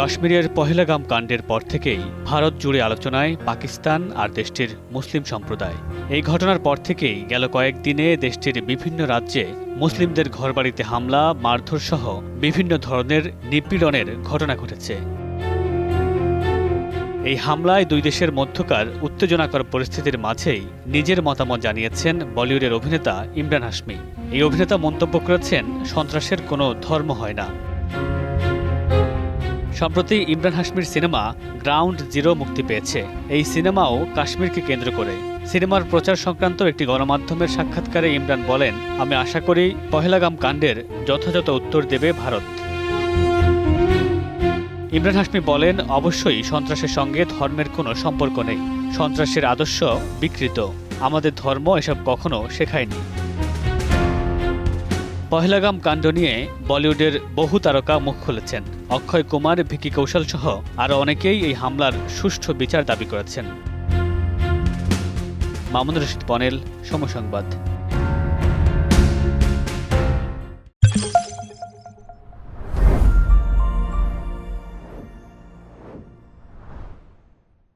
কাশ্মীরের পহেলগাম কাণ্ডের পর থেকেই ভারত জুড়ে আলোচনায় পাকিস্তান আর দেশটির মুসলিম সম্প্রদায়। এই ঘটনার পর থেকেই গেল কয়েকদিনে দেশটির বিভিন্ন রাজ্যে মুসলিমদের ঘরবাড়িতে হামলা, মারধর সহ বিভিন্ন ধরনের নিপীড়নের ঘটনা ঘটেছে। এই হামলায় দুই দেশের মধ্যকার উত্তেজনাকর পরিস্থিতির মাঝেই নিজের মতামত জানিয়েছেন বলিউডের অভিনেতা ইমরান হাশমি। এই অভিনেতা মন্তব্য করেছেন, সন্ত্রাসের কোনো ধর্ম হয় না। সম্প্রতি ইমরান হাশমির সিনেমা গ্রাউন্ড জিরো মুক্তি পেয়েছে। এই সিনেমাও কাশ্মীরকে কেন্দ্র করে। সিনেমার প্রচার সংক্রান্ত একটি গণমাধ্যমের সাক্ষাৎকারে ইমরান বলেন, আমি আশা করি পহেলগাম কাণ্ডের যথাযথ উত্তর দেবে ভারত। ইমরান হাশমি বলেন, অবশ্যই সন্ত্রাসের সঙ্গে ধর্মের কোনো সম্পর্ক নেই। সন্ত্রাসের আদর্শ বিকৃত। আমাদের ধর্ম এসব কখনো শেখায়নি। পহেলগাম কাণ্ড নিয়ে বলিউডের বহু তারকা মুখ খুলেছেন। অক্ষয় কুমার, ভিকি কৌশল সহ আরও অনেকেই এই হামলার সুষ্ঠু বিচার দাবি করেছেন। মামুনুর রশিদ পনেল, সময় সংবাদ।